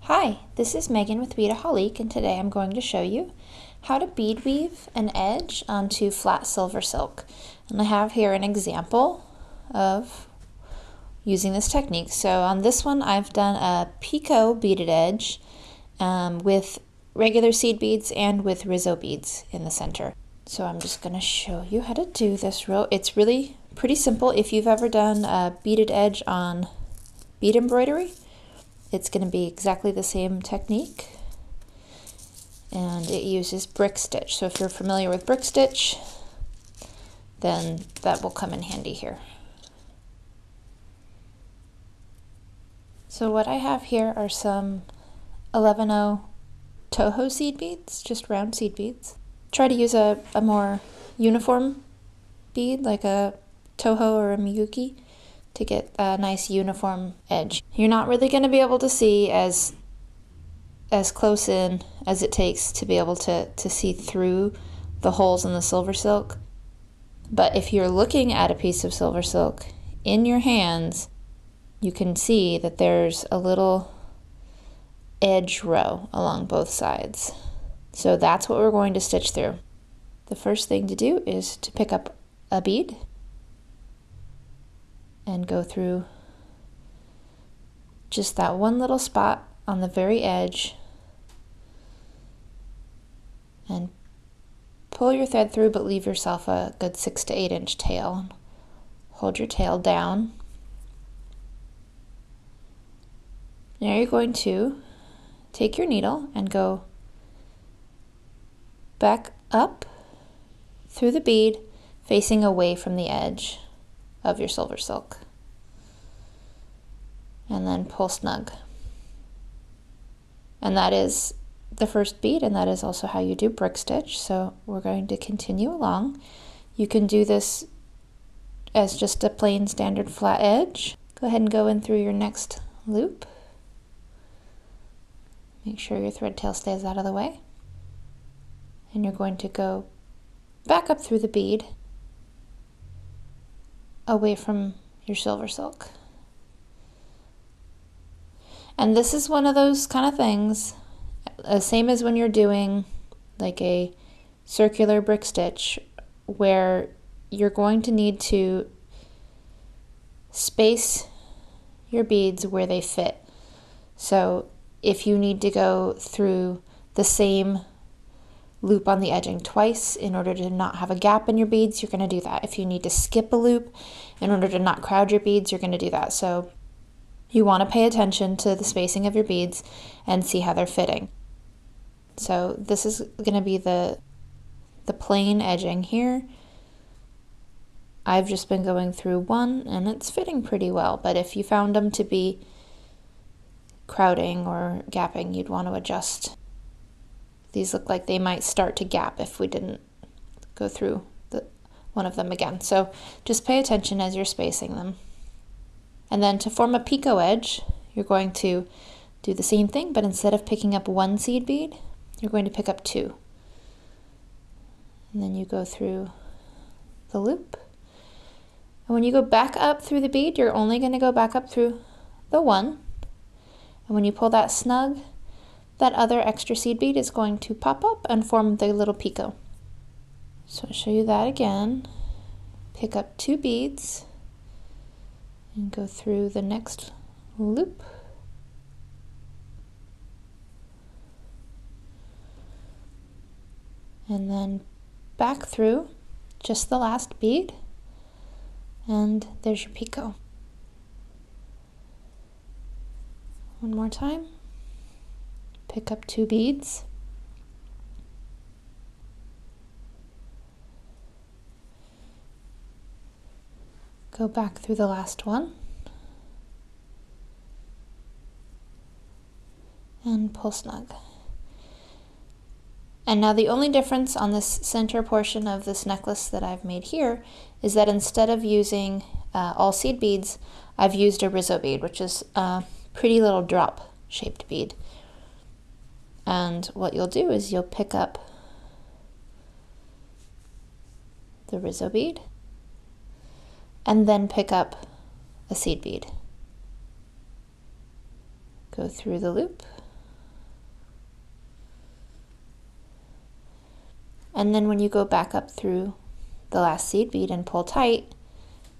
Hi, this is Megan with Beadaholique, and today I'm going to show you how to bead weave an edge onto flat silver silk. And I have here an example of using this technique. So on this one I've done a picot beaded edge with regular seed beads and with Rizo beads in the center. So I'm just going to show you how to do this It's really pretty simple. If you've ever done a beaded edge on bead embroidery, it's going to be exactly the same technique, and it uses brick stitch. So if you're familiar with brick stitch, then that will come in handy here. So what I have here are some 11/0 Toho seed beads, just round seed beads. Try to use a more uniform bead like a Toho or a Miyuki to get a nice uniform edge. You're not really going to be able to see as close in as it takes to be able to see through the holes in the silver silk. But if you're looking at a piece of silver silk in your hands, you can see that there's a little edge row along both sides. So that's what we're going to stitch through. The first thing to do is to pick up a bead and go through just that one little spot on the very edge and pull your thread through, but leave yourself a good 6 to 8 inch tail. Hold your tail down. Now you're going to take your needle and go back up through the bead facing away from the edge of your silver silk, and then pull snug. And that is the first bead, and that is also how you do brick stitch. So we're going to continue along. You can do this as just a plain standard flat edge. Go ahead and go in through your next loop. Make sure your thread tail stays out of the way. And you're going to go back up through the bead away from your silver silk. And this is one of those kind of things, same as when you're doing like a circular brick stitch, where you're going to need to space your beads where they fit. So if you need to go through the same loop on the edging twice in order to not have a gap in your beads, you're going to do that. If you need to skip a loop in order to not crowd your beads, you're going to do that. So you want to pay attention to the spacing of your beads and see how they're fitting. So this is going to be the plain edging here. I've just been going through one and it's fitting pretty well, but if you found them to be crowding or gapping, you'd want to adjust. These look like they might start to gap if we didn't go through one of them again. So just pay attention as you're spacing them. And then to form a picot edge, you're going to do the same thing, but instead of picking up one seed bead, you're going to pick up 2. And then you go through the loop. And when you go back up through the bead, you're only going to go back up through the 1. And when you pull that snug, that other extra seed bead is going to pop up and form the little picot. So I'll show you that again. Pick up 2 beads and go through the next loop. And then back through just the last bead, and there's your picot. One more time. Pick up 2 beads. Go back through the last one. And pull snug. And now the only difference on this center portion of this necklace that I've made here is that instead of using all seed beads, I've used a Rizo bead, which is a pretty little drop shaped bead. And what you'll do is you'll pick up the Rizo bead and then pick up a seed bead. Go through the loop And then when you go back up through the last seed bead and pull tight,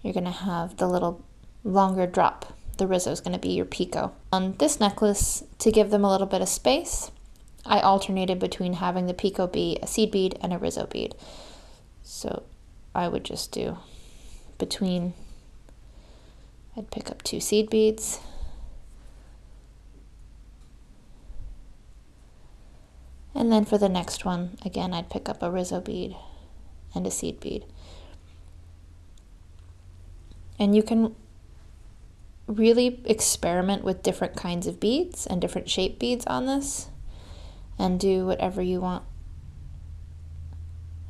you're going to have the little longer drop. The Rizo is going to be your picot. On this necklace, to give them a little bit of space, I alternated between having the picot be a seed bead and a Rizo bead. So I would just do between, I'd pick up 2 seed beads, and then for the next one, again, I'd pick up a Rizo bead and a seed bead. And you can really experiment with different kinds of beads and different shape beads on this and do whatever you want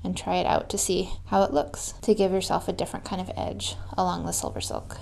and try it out to see how it looks, to give yourself a different kind of edge along the SilverSilk.